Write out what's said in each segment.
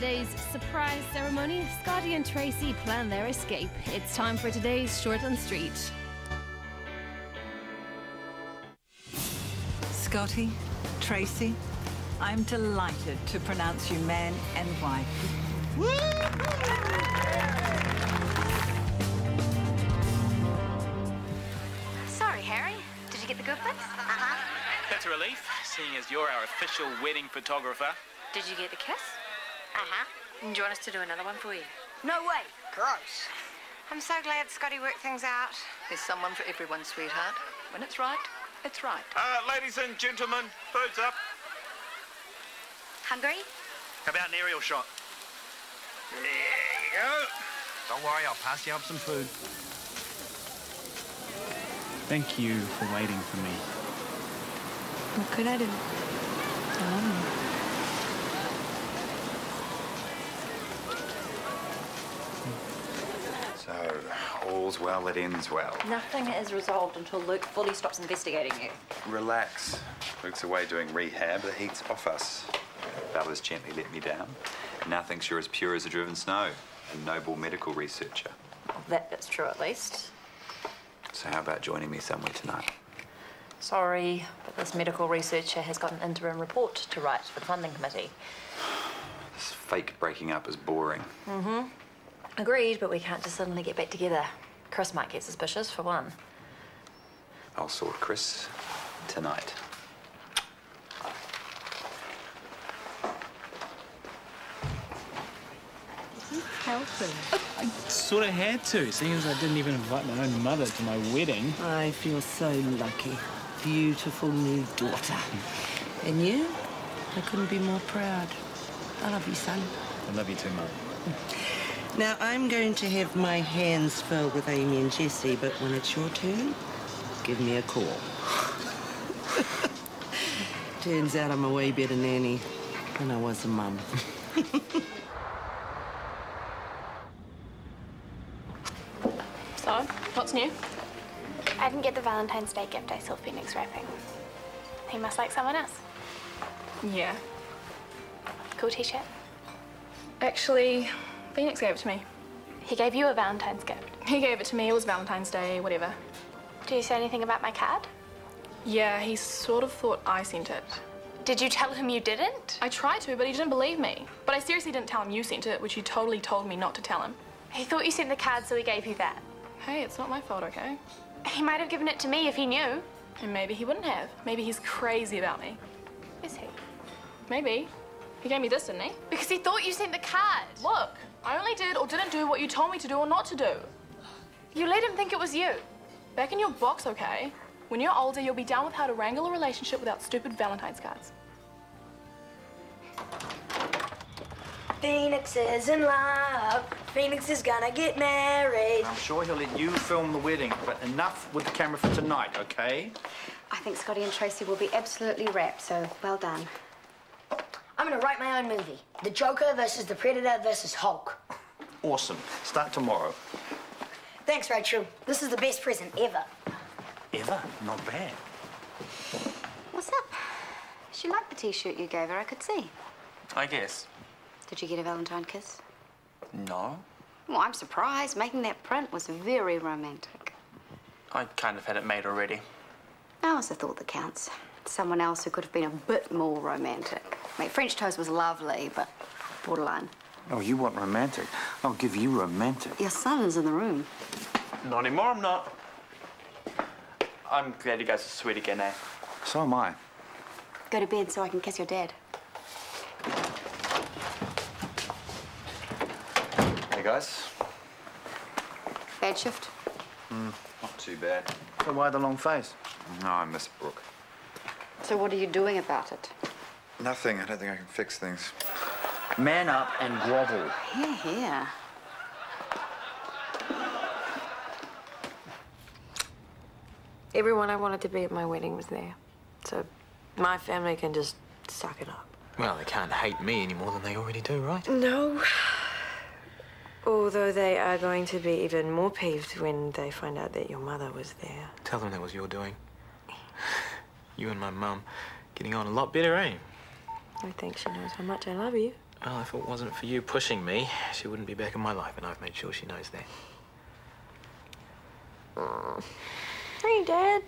today's surprise ceremony, Scotty and Tracy plan their escape. It's time for today's Shortland Street. Scotty, Tracy, I'm delighted to pronounce you man and wife. Sorry, Harry. Did you get the good bits? That's a relief, seeing as you're our official wedding photographer. Did you get the kiss? And do you want us to do another one for you? No way. Gross. I'm so glad Scotty worked things out. There's someone for everyone, sweetheart. When it's right, it's right. Ladies and gentlemen, food's up. Hungry? How about an aerial shot? There you go. Don't worry, I'll pass you up some food. Thank you for waiting for me. What could I do? I love you. So, all's well that ends well. Nothing is resolved until Luke fully stops investigating you. Relax. Luke's away doing rehab. The heat's off us. Bella's gently let me down. Nothing's sure as pure as the driven snow. A noble medical researcher. That bit's true, at least. So how about joining me somewhere tonight? Sorry, but this medical researcher has got an interim report to write for the funding committee. This fake breaking up is boring. Agreed, but we can't just suddenly get back together. Chris might get suspicious, for one. I'll sort Chris tonight. I sort of had to, seeing as I didn't even invite my own mother to my wedding. I feel so lucky. Beautiful new daughter. And you? I couldn't be more proud. I love you, son. I love you too, Mum. Now, I'm going to have my hands full with Amy and Jessie, but when it's your turn, give me a call. Turns out I'm a way better nanny than I was a mum. So, what's new? I didn't get the Valentine's Day gift I saw Phoenix wrapping. He must like someone else. Yeah. Cool t-shirt. Actually, Phoenix gave it to me. He gave you a Valentine's gift. He gave it to me. It was Valentine's Day, whatever. Did you say anything about my card? Yeah, he sort of thought I sent it. Did you tell him you didn't? I tried to, but he didn't believe me. But I seriously didn't tell him you sent it, which you totally told me not to tell him. He thought you sent the card, so he gave you that. Hey, it's not my fault, okay? He might have given it to me if he knew. And maybe he wouldn't have. Maybe he's crazy about me. Is he? Maybe. He gave me this, didn't he? Because he thought you sent the card. Look, I only did or didn't do what you told me to do or not to do. You let him think it was you. Back in your box, okay? When you're older, you'll be down with how to wrangle a relationship without stupid Valentine's cards. Phoenix is in love. Phoenix is gonna get married. I'm sure he'll let you film the wedding, but enough with the camera for tonight, okay? I think Scotty and Tracy will be absolutely wrapped, so well done. I'm gonna write my own movie. The Joker versus the Predator versus Hulk. Awesome. Start tomorrow. Thanks, Rachel. This is the best present ever. Ever? Not bad. What's up? She liked the t-shirt you gave her, I could see. I guess. Did you get a Valentine kiss? No. Well, I'm surprised. Making that print was very romantic. I kind of had it made already. Oh, it's the thought that counts. Someone else who could have been a bit more romantic. Mate, French toast was lovely, but borderline. Oh, you want romantic? I'll give you romantic. Your son is in the room. Not anymore, I'm not. I'm glad you guys are sweet again, eh? So am I. Go to bed so I can kiss your dad. Hey, guys. Bad shift? Not too bad. So why the long face? No, I miss Brooke. So what are you doing about it? Nothing. I don't think I can fix things. Man up and grovel. Here, here. Everyone I wanted to be at my wedding was there. So my family can just suck it up. Well, they can't hate me any more than they already do, right? No. Although they are going to be even more peeved when they find out that your mother was there. Tell them that was your doing. You and my mum getting on a lot better, eh? I think she knows how much I love you. Well, if it wasn't for you pushing me, she wouldn't be back in my life, and I've made sure she knows that. Hey, Dad.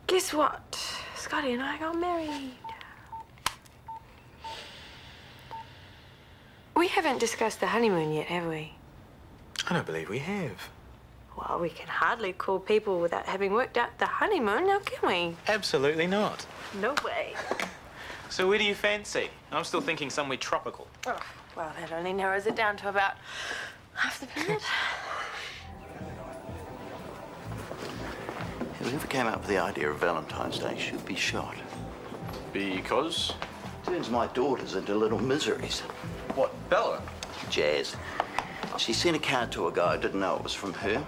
Guess what? Scotty and I got married. We haven't discussed the honeymoon yet, have we? I don't believe we have. Well, we can hardly call people without having worked out the honeymoon, now can we? Absolutely not. No way. So where do you fancy? I'm still thinking somewhere tropical. Oh, well, that only narrows it down to about half the planet. Whoever came up with the idea of Valentine's Day should be shot. Because? Turns my daughters into little miseries. What, Bella? Jazz. She sent a card to a guy who didn't know it was from her.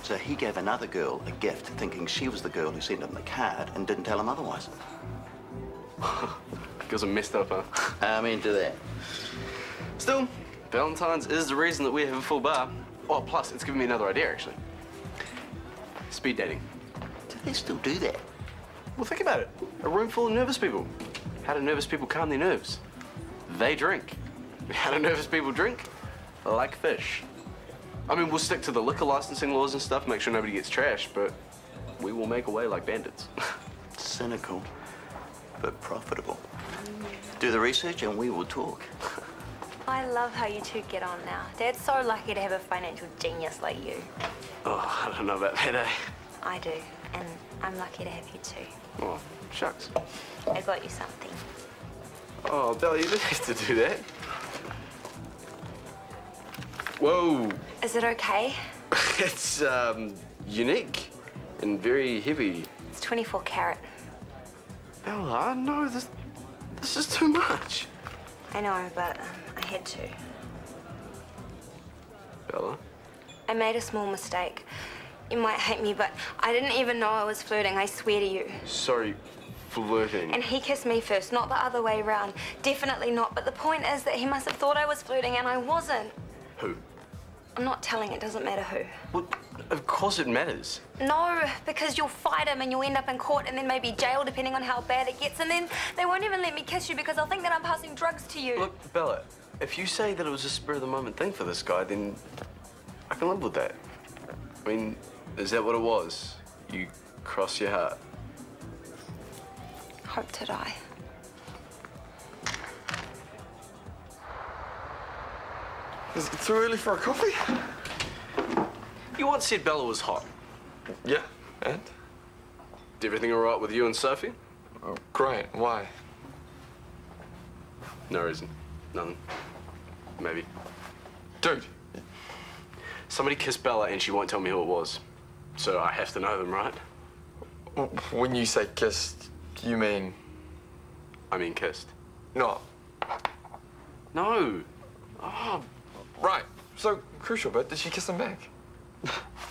So he gave another girl a gift thinking she was the girl who sent him the card and didn't tell him otherwise. Girls are messed up, huh? I'm into that. Still, Valentine's is the reason that we have a full bar. Oh, plus, it's given me another idea, actually. Speed dating. Do they still do that? Well, think about it. A room full of nervous people. How do nervous people calm their nerves? They drink. How do nervous people drink? Like fish. I mean, we'll stick to the liquor licensing laws and stuff, make sure nobody gets trashed, but we will make away like bandits. Cynical, but profitable. Do the research and we will talk. I love how you two get on now. Dad's so lucky to have a financial genius like you. Oh, I don't know about that, eh? I do, and I'm lucky to have you too. Oh, shucks. I got you something. Oh, Bella, you didn't have to do that. Whoa. Is it okay? It's, unique and very heavy. It's 24 carat. Bella, no, this is too much. I know, but I had to. Bella? I made a small mistake. You might hate me, but I didn't even know I was flirting, I swear to you. Sorry, flirting. And he kissed me first, not the other way around. Definitely not, but the point is that he must have thought I was flirting and I wasn't. Who? I'm not telling, it doesn't matter who. Well, of course it matters. No, because you'll fight him and you'll end up in court and then maybe jail depending on how bad it gets, and then they won't even let me kiss you because they'll think that I'm passing drugs to you. Look, Bella, if you say that it was a spur-of-the-moment thing for this guy, then I can live with that. I mean, is that what it was? You cross your heart? Hope to die. Is it too early for a coffee? You once said Bella was hot. Yeah, and? Is everything all right with you and Sophie? Oh, great. Why? No reason. Nothing. Maybe. Dude. Somebody kissed Bella and she won't tell me who it was. So I have to know them, right? When you say kissed, you mean? I mean kissed. No. No. Oh. Right. So, crucial bit, did she kiss him back?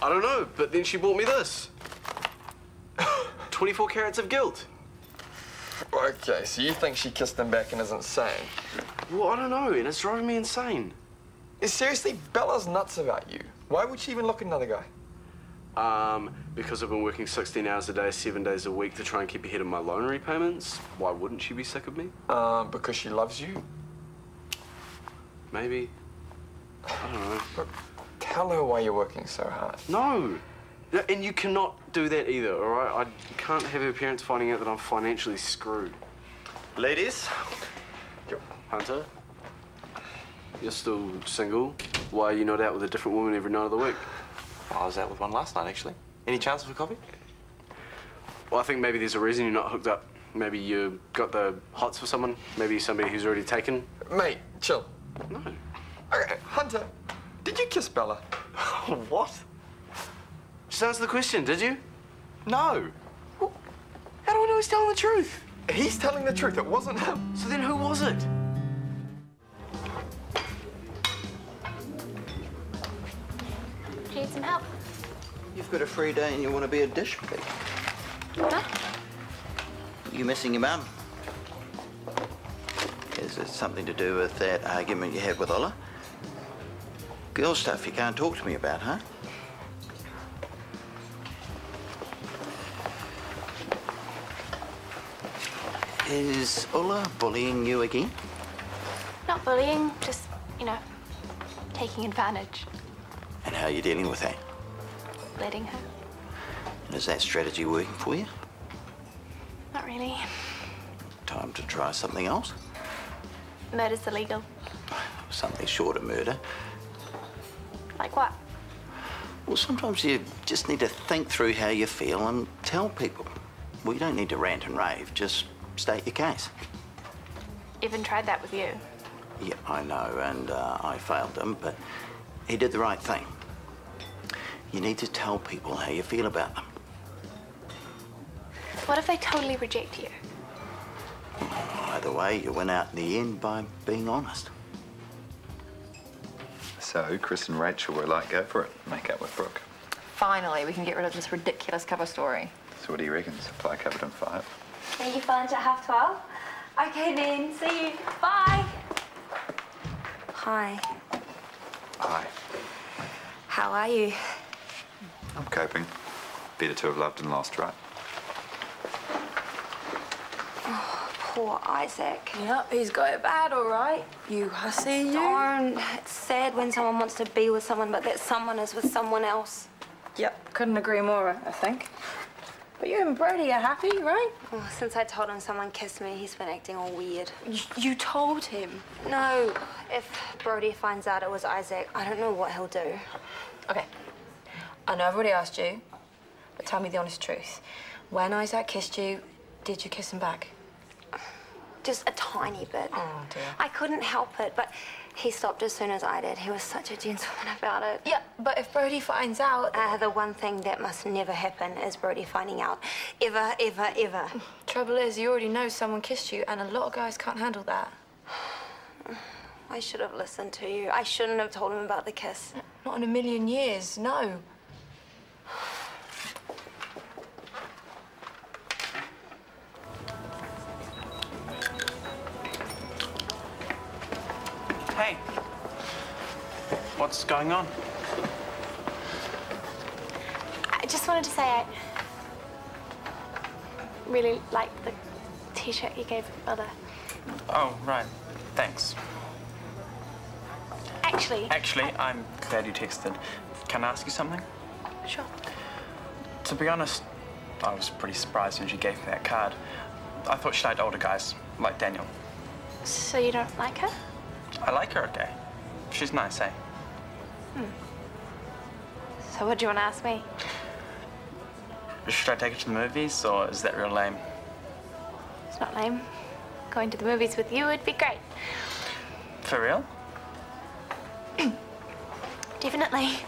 I don't know, but then she bought me this. 24 carats of guilt. Okay, so you think she kissed him back and isn't sane? Well, I don't know, and it's driving me insane. Seriously, Bella's nuts about you. Why would she even look at another guy? Because I've been working 16 hours a day, 7 days a week to try and keep ahead of my loan repayments. Why wouldn't she be sick of me? Because she loves you? Maybe. I don't know. Look, tell her why you're working so hard. No. And you cannot do that either, all right? I can't have her parents finding out that I'm financially screwed. Ladies. Hunter, you're still single. Why are you not out with a different woman every night of the week? I was out with one last night, actually. Any chance of a coffee? Well, I think maybe there's a reason you're not hooked up. Maybe you got the hots for someone. Maybe somebody who's already taken. Mate, chill. No. Okay, Hunter, did you kiss Bella? What? Just answer the question, did you? No. Well, how do I know he's telling the truth? He's telling the truth, it wasn't him. So then who was it? Do you need some help? You've got a free day and you want to be a dish pig. Huh? You missing your mum? Is it something to do with that argument you had with Ola? Girl stuff you can't talk to me about, huh? Is Ola bullying you again? No, Not bullying, just, you know, taking advantage. And how are you dealing with that? Letting her. And is that strategy working for you? Not really. Time to try something else? Murder's illegal. Something short of murder. Like what? Well, sometimes you just need to think through how you feel and tell people. Well, you don't need to rant and rave, just state your case. Even tried that with you. Yeah, I know, and I failed him, but he did the right thing. You need to tell people how you feel about them. What if they totally reject you? Either way, you win out in the end by being honest. So, Chris and Rachel were like, go for it. Make out with Brooke. Finally, we can get rid of this ridiculous cover story. So what do you reckon? Supply covered in 5? Are you fine at 12:30? Okay then, see you. Bye. Hi. Hi. How are you? I'm coping. Better to have loved and lost, right? Oh, poor Isaac. Yep, he's got it bad, all right. You hussy, you. Don't. It's sad when someone wants to be with someone, but that someone is with someone else. Yep, couldn't agree more, I think. But you and Brody are happy, right? Oh, since I told him someone kissed me, he's been acting all weird. You told him? No. If Brody finds out it was Isaac, I don't know what he'll do. Okay. I know I've already asked you, but tell me the honest truth. When Isaac kissed you, did you kiss him back? Just a tiny bit. Oh, dear. I couldn't help it, but he stopped as soon as I did. He was such a gentleman about it. Yeah, but if Brody finds out... The one thing that must never happen is Brody finding out. Ever, ever, ever. Trouble is, you already know someone kissed you, and a lot of guys can't handle that. I should have listened to you. I shouldn't have told him about the kiss. Not in a million years, no. Hey. What's going on? I just wanted to say I really liked the T-shirt you gave Mother. Oh, right. Thanks. Actually, I'm glad you texted. Can I ask you something? Sure. To be honest, I was pretty surprised when she gave me that card. I thought she liked older guys, like Daniel. So you don't like her? I like her, okay. She's nice, eh? So what do you want to ask me? Should I take her to the movies, or is that real lame? It's not lame. Going to the movies with you would be great. For real? Definitely.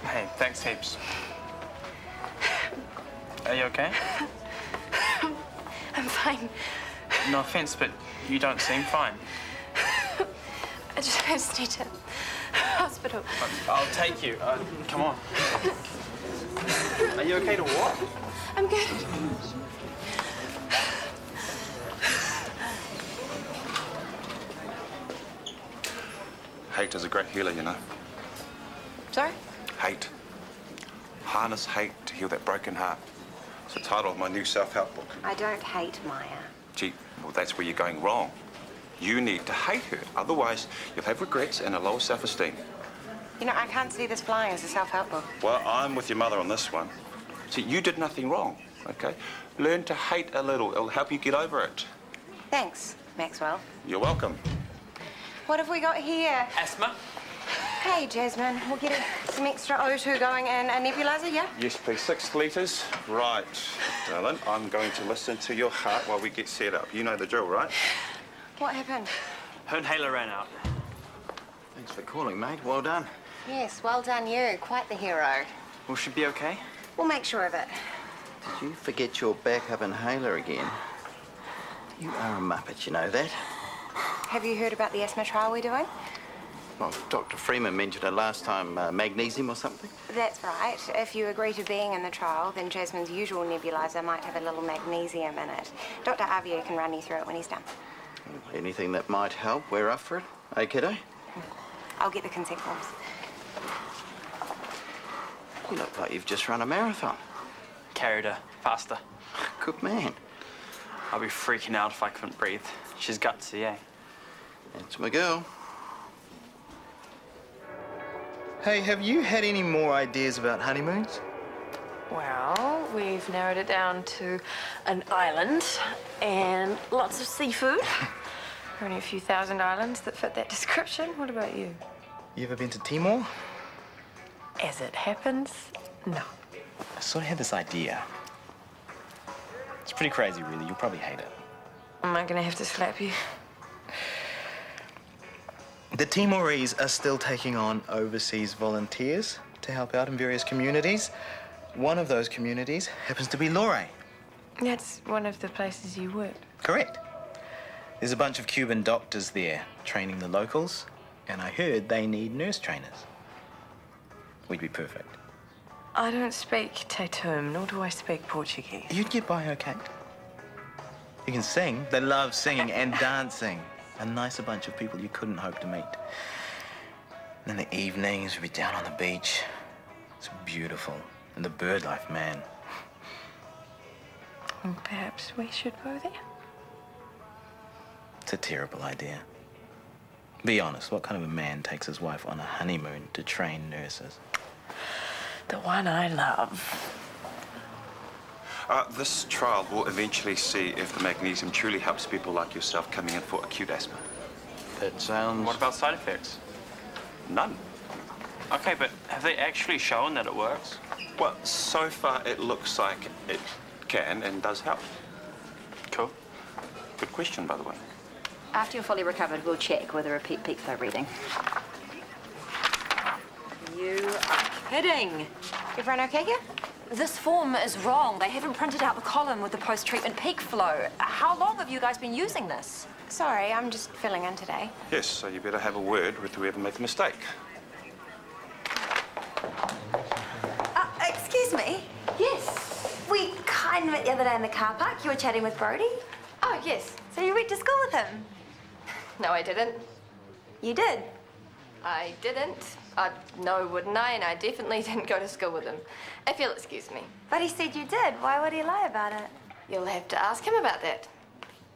Hey, thanks heaps. Are you okay? I'm fine. No offense, but you don't seem fine. I just need to hospital. I'll take you. Come on. Are you okay to walk? I'm good. Hate is a great healer, you know. Sorry? Hate. Harness hate to heal that broken heart. It's the title of my new self-help book. I don't hate Maya. Gee, well, that's where you're going wrong. You need to hate her. Otherwise, you'll have regrets and a low self-esteem. You know, I can't see this flying as a self-help book. Well, I'm with your mother on this one. See, you did nothing wrong, okay? Learn to hate a little. It'll help you get over it. Thanks, Maxwell. You're welcome. What have we got here? Asthma? Hey, Jasmine, we'll get some extra O2 going and a nebulizer, yeah? Yes, please. 6 litres. Right, darling. I'm going to listen to your heart while we get set up. You know the drill, right? What happened? Her inhaler ran out. Thanks for calling, mate. Well done. Yes, well done you. Quite the hero. Will she be okay? We'll make sure of it. Did you forget your backup inhaler again? You are a muppet, you know that? Have you heard about the asthma trial we're doing? Well, Dr. Freeman mentioned it last time, magnesium or something. That's right. If you agree to being in the trial, then Jasmine's usual nebulizer might have a little magnesium in it. Dr. Avia can run you through it when he's done. Anything that might help, we're up for it. Hey, kiddo? I'll get the consent forms. You look like you've just run a marathon. Carried her. Faster. Good man. I'd be freaking out if I couldn't breathe. She's gutsy, eh? That's my girl. Hey, have you had any more ideas about honeymoons? Well, we've narrowed it down to an island and lots of seafood. There are only a few thousand islands that fit that description. What about you? You ever been to Timor? As it happens, no. I sort of had this idea. It's pretty crazy, really. You'll probably hate it. Am I gonna have to slap you? The Timorese are still taking on overseas volunteers to help out in various communities. One of those communities happens to be Lore. That's one of the places you work. Correct. There's a bunch of Cuban doctors there training the locals, and I heard they need nurse trainers. We'd be perfect. I don't speak Tatum, nor do I speak Portuguese. You'd get by okay. You can sing. They love singing and dancing. A nicer bunch of people you couldn't hope to meet. And in the evenings, we'd be down on the beach. It's beautiful. And the bird life, man. Well, perhaps we should go there. It's a terrible idea. Be honest, what kind of a man takes his wife on a honeymoon to train nurses? The one I love. This trial will eventually see if the magnesium truly helps people like yourself coming in for acute asthma. That sounds... What about side effects? None. Okay, but have they actually shown that it works? Well, so far it looks like it can and does help. Cool. Good question, by the way. After you're fully recovered, we'll check with a repeat peak flow reading. You are kidding. Everyone okay here? This form is wrong. They haven't printed out the column with the post-treatment peak flow. How long have you guys been using this? Sorry, I'm just filling in today. Yes, so you better have a word with whoever made the mistake. Excuse me? Yes. We kind of met the other day in the car park. You were chatting with Brody. Oh, yes. So you went to school with him? No, I didn't. You did? I didn't. I'd know, wouldn't I? And I definitely didn't go to school with him. If you'll excuse me. But he said you did. Why would he lie about it? You'll have to ask him about that.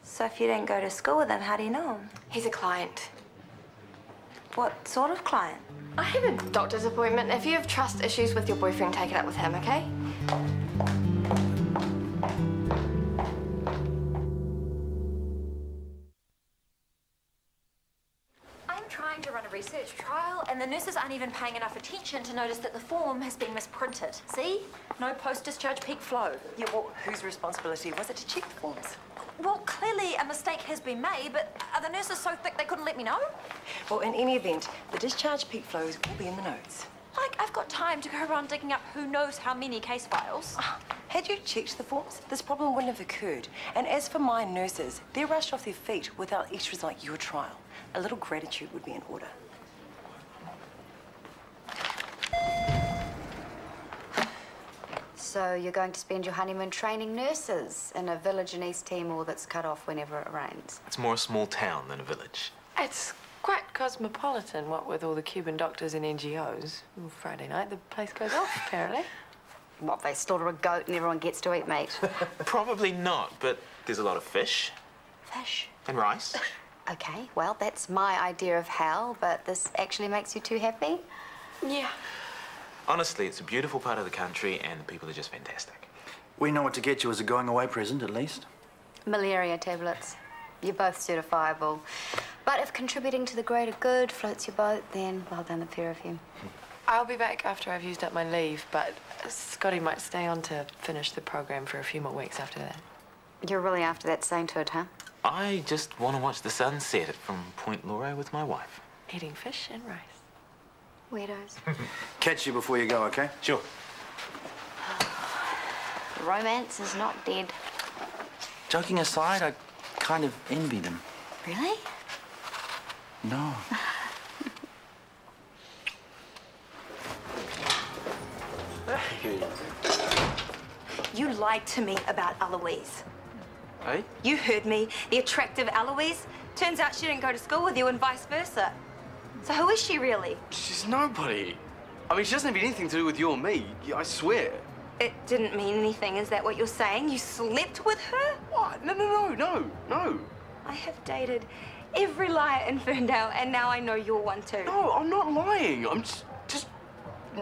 So if you didn't go to school with him, how do you know him? He's a client. What sort of client? I have a doctor's appointment. If you have trust issues with your boyfriend, take it up with him, okay? Trying to run a research trial, and the nurses aren't even paying enough attention to notice that the form has been misprinted. See? No post-discharge peak flow. Yeah, well, whose responsibility was it to check the forms? Well, clearly a mistake has been made, but are the nurses so thick they couldn't let me know? Well, in any event, the discharge peak flows will be in the notes. Like, I've got time to go around digging up who knows how many case files. Had you checked the forms, this problem wouldn't have occurred. And as for my nurses, they're rushed off their feet without extras like your trial. A little gratitude would be in order. So you're going to spend your honeymoon training nurses in a village in East Timor that's cut off whenever it rains? It's more a small town than a village. It's quite cosmopolitan, what with all the Cuban doctors and NGOs. Friday night, the place goes off, apparently. What, they slaughter a goat and everyone gets to eat meat? Probably not, but there's a lot of fish. Fish? And rice. Okay, well, that's my idea of hell, but this actually makes you too happy? Yeah. Honestly, it's a beautiful part of the country and the people are just fantastic. We know what to get you as a going-away present, at least. Malaria tablets. You're both certifiable. But if contributing to the greater good floats your boat, then well done, the pair of you. I'll be back after I've used up my leave, but Scotty might stay on to finish the program for a few more weeks after that. You're really after that sainthood, huh? I just want to watch the sun set from Point Lore with my wife. Eating fish and rice. Weirdos. Catch you before you go, okay? Sure. Romance is not dead. Joking aside, I kind of envy them. Really? No. You lied to me about Eloise. Hey? You heard me. The attractive Eloise. Turns out she didn't go to school with you and vice versa. So who is she really? She's nobody. I mean, she doesn't have anything to do with you or me. I swear. It didn't mean anything. Is that what you're saying? You slept with her? What? No. I have dated every lie in Ferndale, and now I know you're one too. No, I'm not lying. I'm just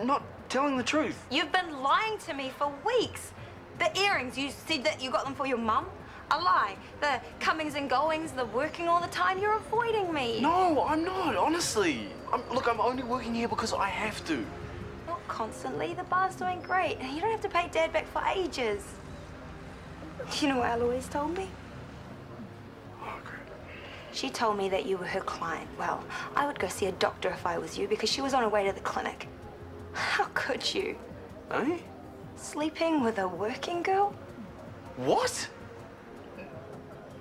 not telling the truth. You've been lying to me for weeks. The earrings, you said that you got them for your mum. A lie. The comings and goings, the working all the time, you're avoiding me. No, I'm not, honestly. Look, I'm only working here because I have to. Not constantly. The bar's doing great. You don't have to pay Dad back for ages. You know what Eloise told me? She told me that you were her client. Well, I would go see a doctor if I was you because she was on her way to the clinic. How could you? Eh? Sleeping with a working girl? What?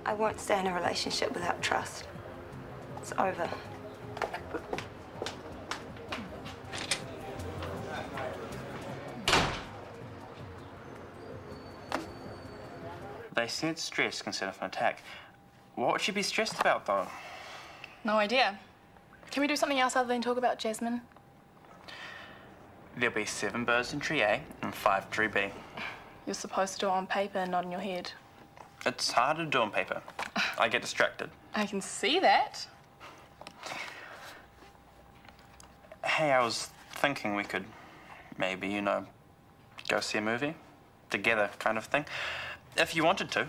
I won't stay in a relationship without trust. It's over. They said stress can set off an attack. What would she be stressed about, though? No idea. Can we do something else other than talk about Jasmine? There'll be 7 birds in tree A and 5 tree B. You're supposed to do it on paper and not in your head. It's hard to do on paper. I get distracted. I can see that. Hey, I was thinking we could maybe, you know, go see a movie together kind of thing. If you wanted to,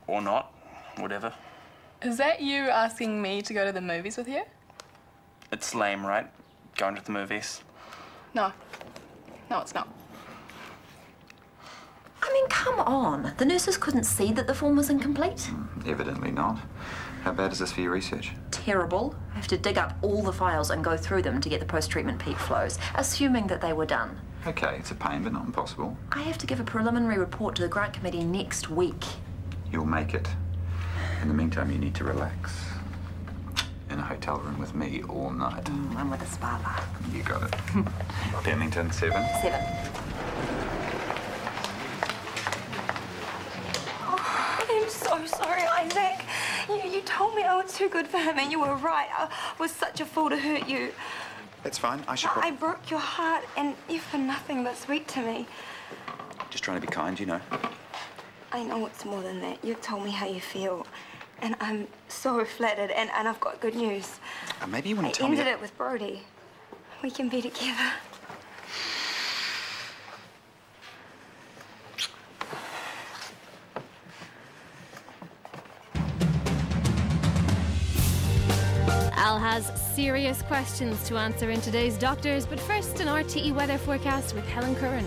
or not, whatever. Is that you asking me to go to the movies with you? It's lame, right? Going to the movies. No. No, it's not. I mean, come on. The nurses couldn't see that the form was incomplete. Evidently not. How bad is this for your research? Terrible. I have to dig up all the files and go through them to get the post-treatment peak flows, assuming that they were done. Okay, it's a pain, but not impossible. I have to give a preliminary report to the grant committee next week. You'll make it. In the meantime, you need to relax. In a hotel room with me all night. I'm with a spa bar. You got it. Pennington, 7? 7. Oh, I'm so sorry, Isaac. You told me I was too good for him, and you were right. I was such a fool to hurt you. That's fine. I should I broke your heart, and you're for nothing but sweet to me. Just trying to be kind, you know. I know it's more than that. You've told me how you feel, and I'm so flattered, and I've got good news. Maybe you want to tell me... I ended it with Brody. We can be together. Al has serious questions to answer in today's Doctors, but first an RTE weather forecast with Helen Curran.